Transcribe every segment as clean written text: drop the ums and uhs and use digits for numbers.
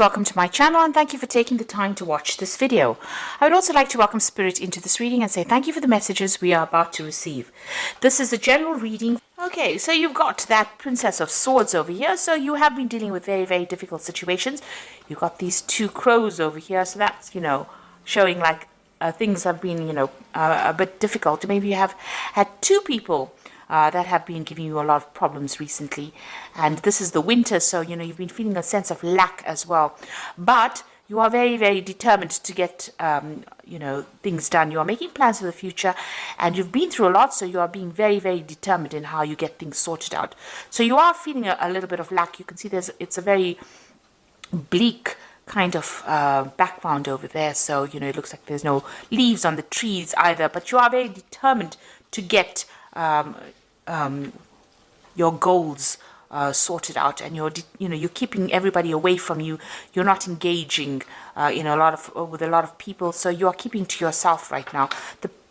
Welcome to my channel and thank you for taking the time to watch this video. I would also like to welcome Spirit into this reading and say thank you for the messages we are about to receive. This is a general reading. Okay, so you've got that Princess of Swords over here. So you have been dealing with very, very difficult situations. You've got these two crows over here. So that's, showing like things have been, a bit difficult. Maybe you have had two people that have been giving you a lot of problems recently. And this is the winter, so, you've been feeling a sense of lack as well. But you are very, very determined to get, things done. You are making plans for the future, and you've been through a lot, so you are being very, very determined in how you get things sorted out. So you are feeling a little bit of lack. You can see it's a very bleak kind of background over there. So, it looks like there's no leaves on the trees either, but you are very determined to get your goals sorted out, and you're keeping everybody away from you. You're not engaging with a lot of people, so you are keeping to yourself right now.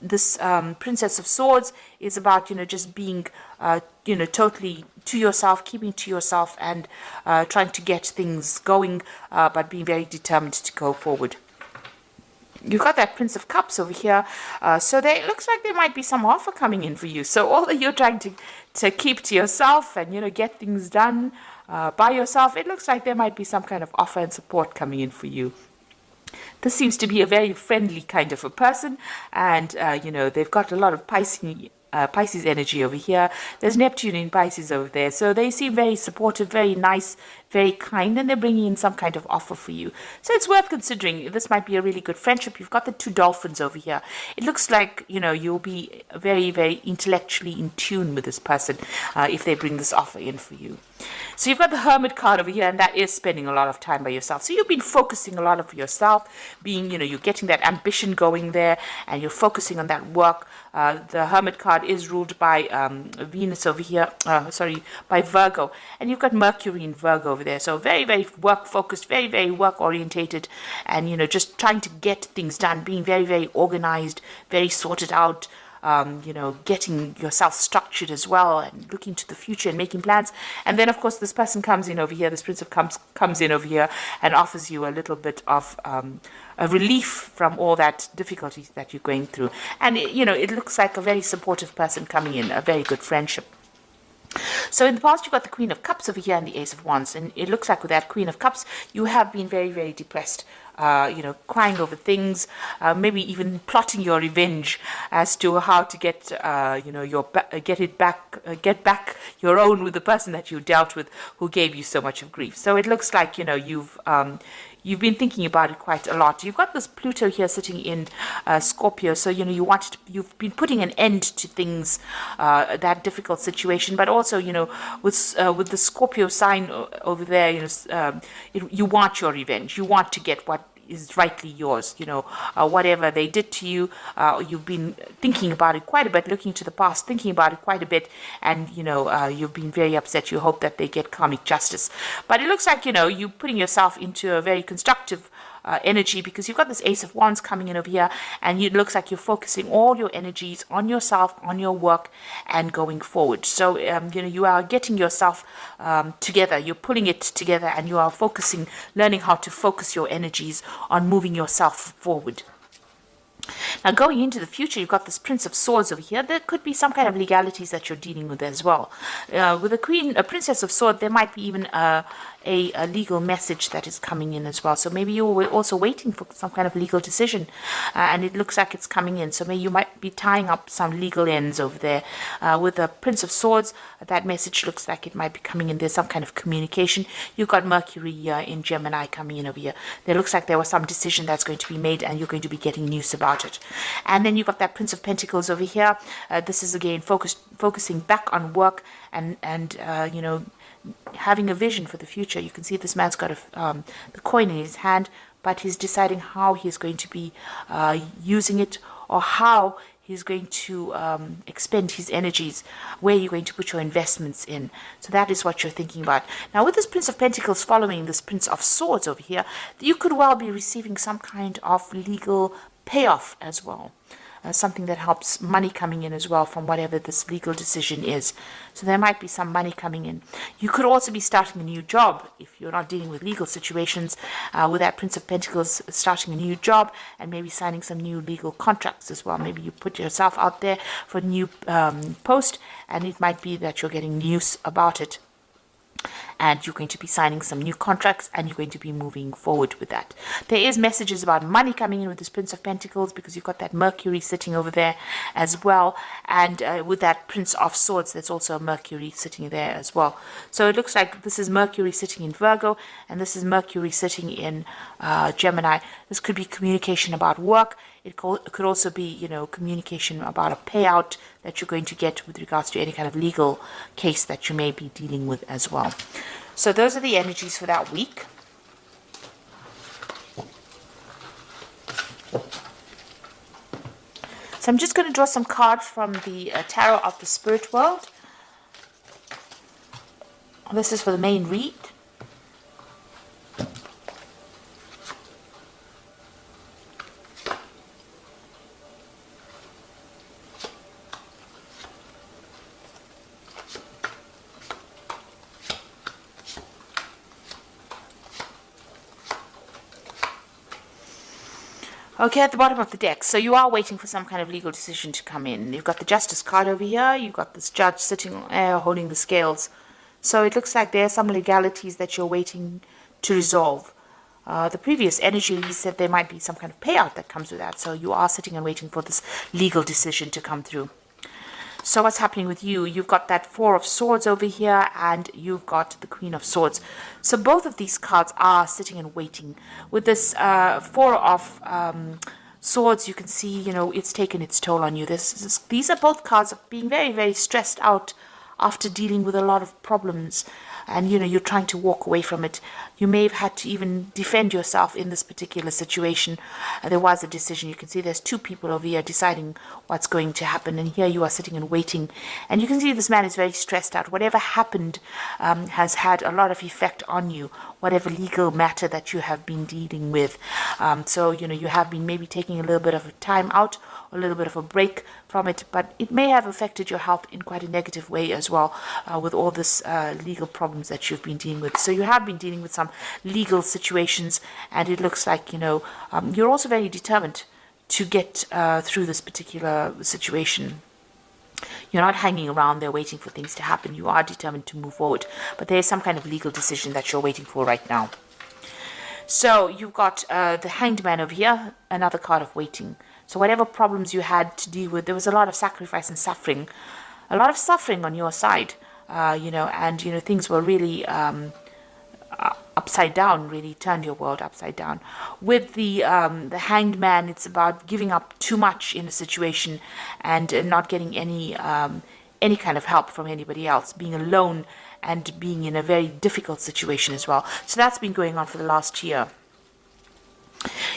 This Princess of Swords is about just being totally to yourself, keeping to yourself, and trying to get things going, but being very determined to go forward. You've got that Prince of Cups over here, so it looks like there might be some offer coming in for you. So although you're trying to keep to yourself and get things done by yourself, it looks like there might be some kind of offer and support coming in for you. This seems to be a very friendly kind of a person, and they've got a lot of Pisces energy over here. There's Neptune in Pisces over there, so they seem very supportive, very nice, very kind, and they're bringing in some kind of offer for you. So it's worth considering. This might be a really good friendship. You've got the two dolphins over here. It looks like you'll be very, very intellectually in tune with this person if they bring this offer in for you. So you've got the Hermit card over here, and that is spending a lot of time by yourself. So you've been focusing a lot of yourself, being, you're getting that ambition going there, and you're focusing on that work. The Hermit card is ruled by Venus over here, by Virgo, and you've got Mercury in Virgo over there. So very, very work focused, very, very work orientated, and just trying to get things done, being very, very organized, very sorted out. Getting yourself structured as well, and looking to the future and making plans. And then, of course, this person comes in over here, this Prince of Cups comes in over here and offers you a little bit of a relief from all that difficulties that you're going through. And, it looks like a very supportive person coming in, a very good friendship. So in the past, you've got the Queen of Cups over here and the Ace of Wands. And it looks like with that Queen of Cups, you have been very, very depressed. Crying over things, maybe even plotting your revenge as to how to get, get back your own with the person that you dealt with who gave you so much of grief. So it looks like, you've been thinking about it quite a lot. You've got this Pluto here sitting in Scorpio, so you've been putting an end to things, that difficult situation. But also, with the Scorpio sign over there, you want your revenge. You want to get what is rightly yours. Whatever they did to you, you've been thinking about it quite a bit, looking to the past, thinking about it quite a bit, and you've been very upset. You hope that they get karmic justice, but it looks like you're putting yourself into a very constructive energy, because you've got this Ace of Wands coming in over here, and it looks like you're focusing all your energies on yourself, on your work, and going forward. So you are getting yourself together, you're pulling it together, and you are focusing, learning how to focus your energies on moving yourself forward. Now, going into the future, you've got this Prince of Swords over here. There could be some kind of legalities that you're dealing with as well. With a Princess of Swords, there might be even a legal message that is coming in as well. So maybe you're also waiting for some kind of legal decision, and it looks like it's coming in. So maybe you might be tying up some legal ends over there. With the Prince of Swords, that message looks like it might be coming in. There's some kind of communication. You've got Mercury in Gemini coming in over here. There looks like there was some decision that's going to be made, and you're going to be getting news about it. And then you've got that Prince of Pentacles over here. This is again focusing back on work and having a vision for the future. You can see this man's got the coin in his hand, but he's deciding how he's going to be using it, or how he's going to expend his energies, where you're going to put your investments in. So that is what you're thinking about. Now, with this Prince of Pentacles following this Prince of Swords over here, you could well be receiving some kind of legal payoff as well. something that helps money coming in as well from whatever this legal decision is. So there might be some money coming in. You could also be starting a new job if you're not dealing with legal situations, with that Prince of Pentacles, starting a new job and maybe signing some new legal contracts as well. Maybe you put yourself out there for a new post, and it might be that you're getting news about it, and you're going to be signing some new contracts, and you're going to be moving forward with that. There is messages about money coming in with this Prince of Pentacles, because you've got that Mercury sitting over there as well, and with that Prince of Swords, there's also a Mercury sitting there as well. So it looks like this is Mercury sitting in Virgo, and this is Mercury sitting in Gemini. This could be communication about work. It could also be, you know, communication about a payout that you're going to get with regards to any kind of legal case that you may be dealing with as well. So those are the energies for that week. So I'm just going to draw some cards from the Tarot of the Spirit World. This is for the main read. Okay, at the bottom of the deck, so you are waiting for some kind of legal decision to come in. You've got the Justice card over here. You've got this judge sitting holding the scales. So it looks like there are some legalities that you're waiting to resolve. The previous energy said there might be some kind of payout that comes with that. So you are sitting and waiting for this legal decision to come through. So what's happening with you? You've got that Four of Swords over here, and you've got the Queen of Swords. So both of these cards are sitting and waiting. With this Four of Swords, you can see, you know, it's taken its toll on you. These are both cards of being very, very stressed out after dealing with a lot of problems. And, you know, you're trying to walk away from it. You may have had to even defend yourself in this particular situation. There was a decision. You can see there's two people over here deciding what's going to happen. And here you are sitting and waiting. And you can see this man is very stressed out. Whatever happened has had a lot of effect on you, whatever legal matter that you have been dealing with. So, you know, you have been maybe taking a little bit of a time out, a little bit of a break from it, but it may have affected your health in quite a negative way as well, with all this legal problems that you've been dealing with. So you have been dealing with some legal situations, and it looks like, you know, you're also very determined to get through this particular situation. You're not hanging around there waiting for things to happen. You are determined to move forward, but there is some kind of legal decision that you're waiting for right now. So you've got the Hanged Man over here, another card of waiting. So whatever problems you had to deal with, there was a lot of sacrifice and suffering, a lot of suffering on your side, you know, and, you know, things were really upside down, really turned your world upside down. With the Hanged Man, it's about giving up too much in a situation and not getting any kind of help from anybody else, being alone and being in a very difficult situation as well. So that's been going on for the last year.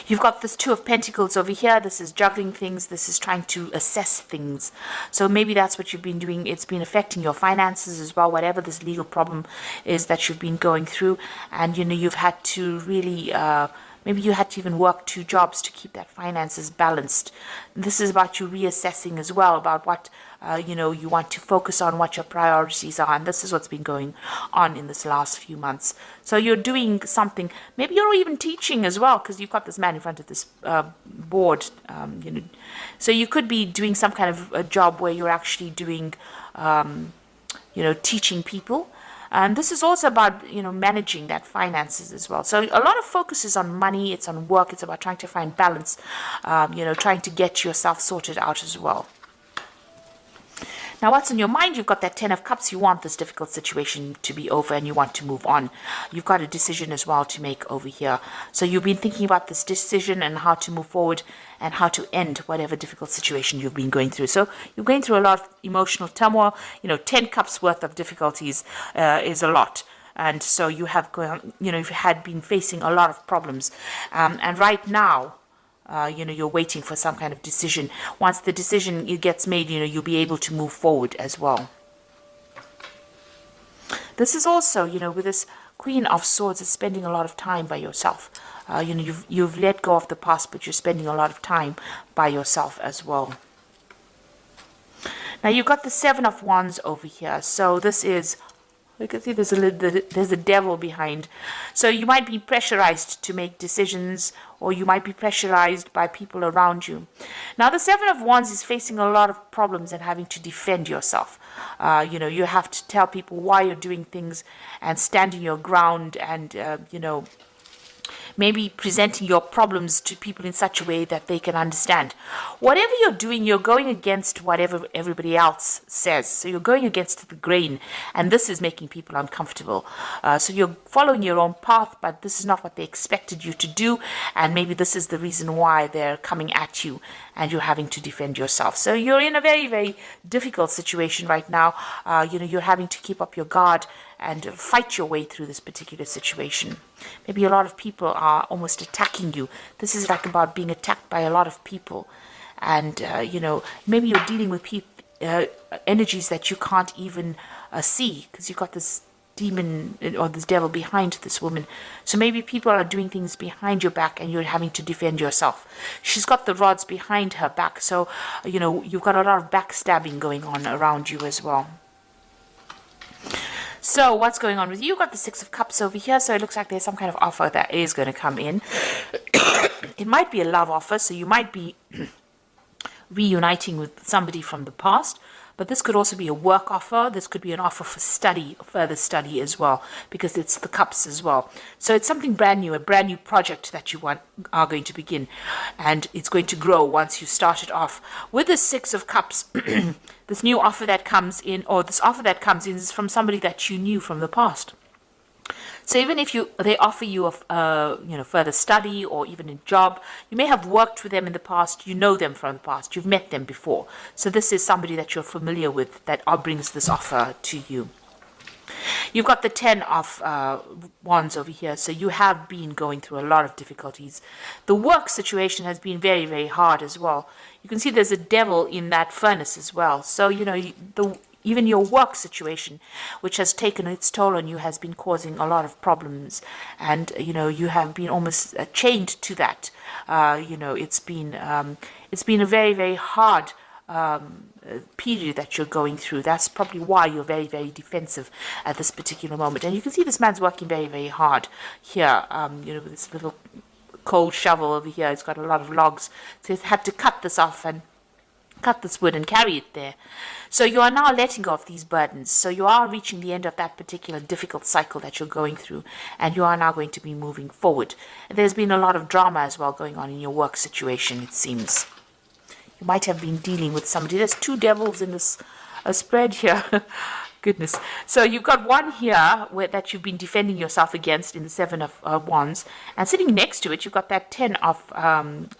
You've got this Two of Pentacles over here. This is juggling things. This is trying to assess things. So maybe that's what you've been doing. It's been affecting your finances as well, whatever this legal problem is that you've been going through. And, you know, you've had to really... maybe you had to even work 2 jobs to keep that finances balanced. This is about you reassessing as well, about what, you know, you want to focus on, what your priorities are. And this is what's been going on in this last few months. So you're doing something. Maybe you're even teaching as well, because you've got this man in front of this board. You know, so you could be doing some kind of a job where you're actually doing, you know, teaching people. And this is also about, you know, managing that finances as well. So a lot of focus is on money, it's on work, it's about trying to find balance, you know, trying to get yourself sorted out as well. Now, what's on your mind? You've got that 10 of Cups. You want this difficult situation to be over and you want to move on. You've got a decision as well to make over here. So you've been thinking about this decision and how to move forward and how to end whatever difficult situation you've been going through. So you're going through a lot of emotional turmoil. You know, 10 Cups worth of difficulties is a lot. And so you have gone, you know, you had been facing a lot of problems. And right now, you know, you're waiting for some kind of decision. Once the decision gets made, you know, you'll be able to move forward as well. This is also, you know, with this Queen of Swords is spending a lot of time by yourself. You've let go of the past, but you're spending a lot of time by yourself as well. Now you've got the Seven of Wands over here. So this is, you can see there's a devil behind. So you might be pressurized to make decisions, or you might be pressurized by people around you. Now the Seven of Wands is facing a lot of problems and having to defend yourself. You have to tell people why you're doing things and standing your ground, and maybe presenting your problems to people in such a way that they can understand. Whatever you're doing, you're going against whatever everybody else says. So you're going against the grain, and this is making people uncomfortable. So you're following your own path, but this is not what they expected you to do, and maybe this is the reason why they're coming at you, and you're having to defend yourself. So you're in a very, very difficult situation right now. You're having to keep up your guard and fight your way through this particular situation. Maybe a lot of people are almost attacking you. This is like about being attacked by a lot of people. And, maybe you're dealing with energies that you can't even see, because you've got this demon or this devil behind this woman. So maybe people are doing things behind your back and you're having to defend yourself. She's got the rods behind her back. So, you've got a lot of backstabbing going on around you as well. So what's going on with you? You've got the Six of Cups over here. So it looks like there's some kind of offer that is going to come in. It might be a love offer. So you might be reuniting with somebody from the past. But this could also be a work offer. This could be an offer for study, further study as well, because it's the cups as well. So it's something brand new, a brand new project that you are going to begin. And it's going to grow once you start it off. With the Six of Cups, this new offer that comes in, or this offer that comes in, is from somebody that you knew from the past. So even if they offer you further study or even a job, you may have worked with them in the past, you know them from the past, you've met them before. So this is somebody that you're familiar with that brings this offer to you. You've got the Ten of Wands over here. So you have been going through a lot of difficulties. The work situation has been very, very hard as well. You can see there's a devil in that furnace as well. So, even your work situation, which has taken its toll on you, has been causing a lot of problems. And, you have been almost chained to that. It's been a very, very hard period that you're going through. That's probably why you're very, very defensive at this particular moment. And you can see this man's working very, very hard here, with this little cold shovel over here. It's got a lot of logs. So he's had to cut this off and cut this wood and carry it there. So you are now letting go of these burdens. So you are reaching the end of that particular difficult cycle that you're going through, and you are now going to be moving forward. There's been a lot of drama as well going on in your work situation, it seems. You might have been dealing with somebody. There's two devils in this spread here. Goodness. So you've got one here that you've been defending yourself against in the Seven of Wands. And sitting next to it, you've got that Ten of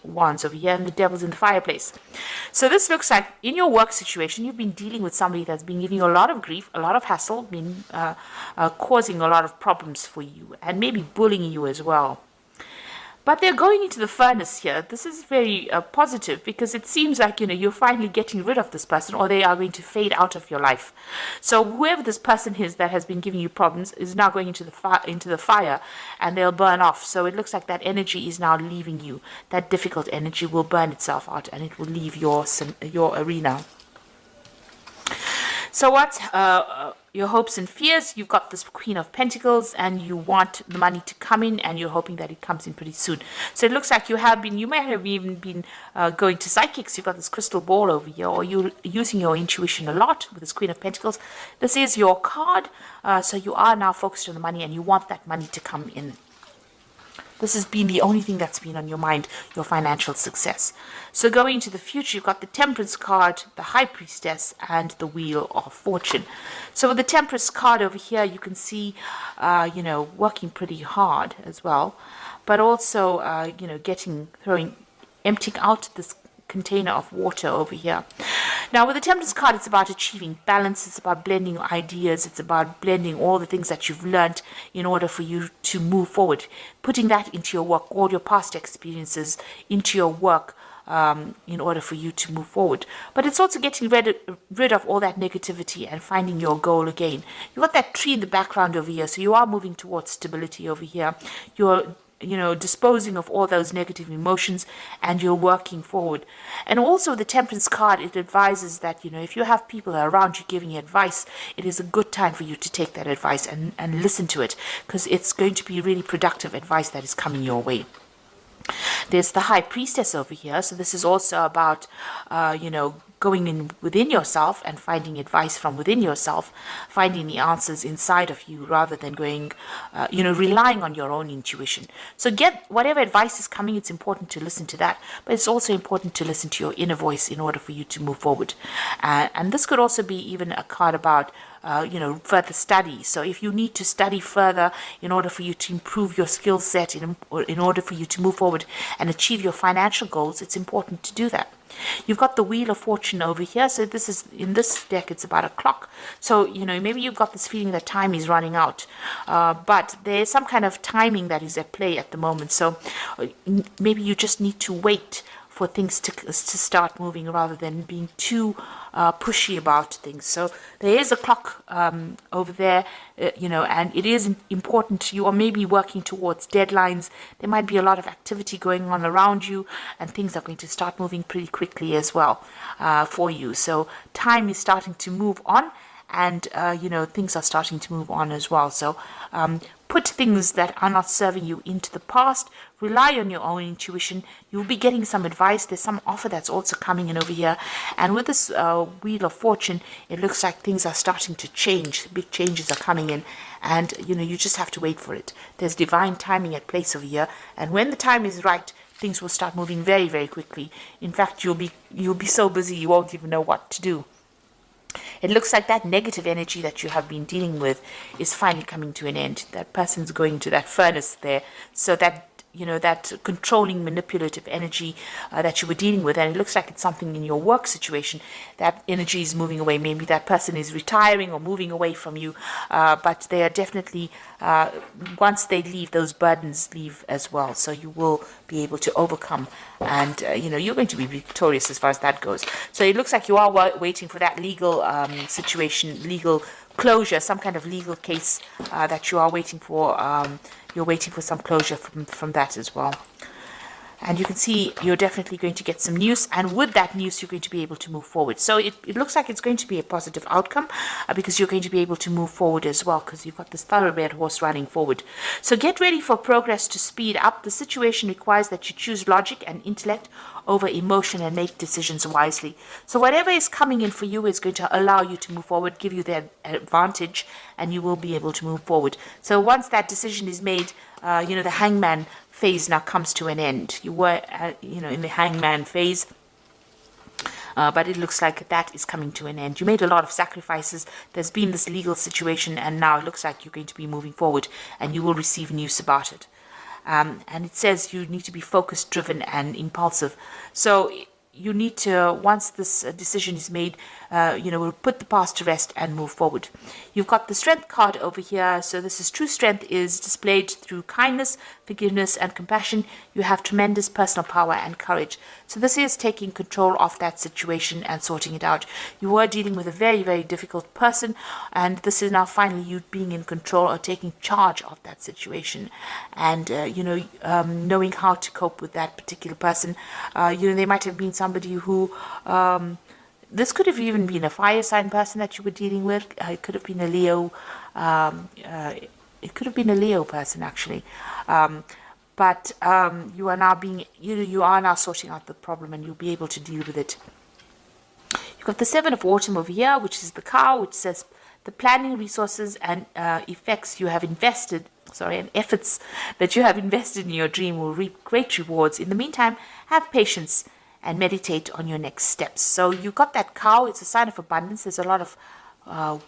Wands over here, and the devil's in the fireplace. So this looks like in your work situation, you've been dealing with somebody that's been giving you a lot of grief, a lot of hassle, been causing a lot of problems for you, and maybe bullying you as well. But they're going into the furnace here. This is very positive, because it seems like, you're finally getting rid of this person, or they are going to fade out of your life. So whoever this person is that has been giving you problems is now going into the fire, and they'll burn off. So it looks like that energy is now leaving you. That difficult energy will burn itself out, and it will leave your arena. So what's your hopes and fears? You've got this Queen of Pentacles, and you want the money to come in, and you're hoping that it comes in pretty soon. So it looks like you may have even been going to psychics. You've got this crystal ball over here, or you're using your intuition a lot with this Queen of Pentacles. This is your card. So you are now focused on the money, and you want that money to come in. This has been the only thing that's been on your mind, your financial success. So going into the future, you've got the Temperance card, the High Priestess, and the Wheel of Fortune. So with the Temperance card over here, you can see, working pretty hard as well, but also, emptying out this container of water over here. Now with the Temperance card, it's about achieving balance. It's about blending ideas. It's about blending all the things that you've learned in order for you to move forward, putting that into your work, all your past experiences into your work, in order for you to move forward. But it's also getting rid of all that negativity and finding your goal again. You've got that tree in the background over here, so you are moving towards stability over here. You're disposing of all those negative emotions, and you're working forward. And also the Temperance card, it advises that, if you have people around you giving you advice, it is a good time for you to take that advice and listen to it, because it's going to be really productive advice that is coming your way. There's the High Priestess over here, so this is also about, going in within yourself and finding advice from within yourself, finding the answers inside of you rather than going, relying on your own intuition. So get whatever advice is coming, it's important to listen to that, but it's also important to listen to your inner voice in order for you to move forward. And this could also be even a card about further study. So if you need to study further in order for you to improve your skill set, in order for you to move forward and achieve your financial goals, it's important to do that. You've got the Wheel of Fortune over here. So this is, in this deck, it's about a clock. So, maybe you've got this feeling that time is running out. But there's some kind of timing that is at play at the moment. So maybe you just need to wait for things to start moving rather than being too pushy about things. So there is a clock over there, and it is important. You are maybe working towards deadlines. There might be a lot of activity going on around you, and things are going to start moving pretty quickly as well for you. So time is starting to move on, and things are starting to move on as well. So put things that are not serving you into the past. Rely on your own intuition. You'll be getting some advice. There's some offer that's also coming in over here. And with this Wheel of Fortune, it looks like things are starting to change. Big changes are coming in. And, you just have to wait for it. There's divine timing at place over here. And when the time is right, things will start moving very, very quickly. In fact, you'll be so busy you won't even know what to do. It looks like that negative energy that you have been dealing with is finally coming to an end. That person's going to that furnace there. So that, that controlling, manipulative energy that you were dealing with, and it looks like it's something in your work situation, that energy is moving away. Maybe that person is retiring or moving away from you, but they are definitely, once they leave, those burdens leave as well. So you will be able to overcome, and you're going to be victorious as far as that goes. So it looks like you are waiting for that legal situation, legal closure, some kind of legal case that you are waiting for. You're waiting for some closure from that as well. And you can see you're definitely going to get some news, and with that news you're going to be able to move forward. So it looks like it's going to be a positive outcome because you're going to be able to move forward as well, because you've got this thoroughbred horse running forward. So get ready for progress to speed up. The situation requires that you choose logic and intellect over emotion and make decisions wisely. So whatever is coming in for you is going to allow you to move forward, give you the advantage, and you will be able to move forward. So once that decision is made, the hangman phase now comes to an end. You were, in the hangman phase, but it looks like that is coming to an end. You made a lot of sacrifices. There's been this legal situation, and now it looks like you're going to be moving forward, and you will receive news about it. And it says you need to be focused, driven, and impulsive. So you need to, once this decision is made, we'll put the past to rest and move forward. You've got the Strength card over here. So this is true strength is displayed through kindness, forgiveness, and compassion. You have tremendous personal power and courage. So this is taking control of that situation and sorting it out. You were dealing with a very, very difficult person, and this is now finally you being in control or taking charge of that situation, and knowing how to cope with that particular person. They might have been somebody who this could have even been a fire sign person that you were dealing with. It could have been a Leo. It could have been a Leo person actually. But you are now you are now sorting out the problem, and you'll be able to deal with it. You've got the Seven of Autumn over here, which is the cow, which says the planning, resources, and effects you have invested. And efforts that you have invested in your dream will reap great rewards. In the meantime, have patience and meditate on your next steps. So you've got that cow. It's a sign of abundance. There's a lot of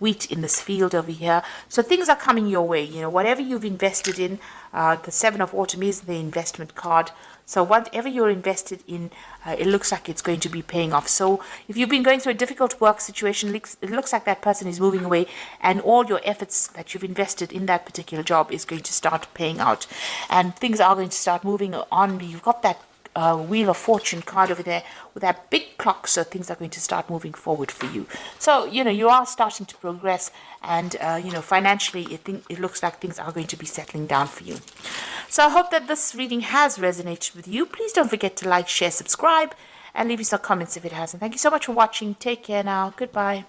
wheat in this field over here. So things are coming your way. Whatever you've invested in, the Seven of Autumn is the investment card. So whatever you're invested in, it looks like it's going to be paying off. So if you've been going through a difficult work situation, it looks like that person is moving away, and all your efforts that you've invested in that particular job is going to start paying out, and things are going to start moving on. You've got that Wheel of Fortune card over there with that big clock, so things are going to start moving forward for you. So, you are starting to progress, and, financially, it looks like things are going to be settling down for you. So I hope that this reading has resonated with you. Please don't forget to like, share, subscribe, and leave me some comments if it hasn't. Thank you so much for watching. Take care now. Goodbye.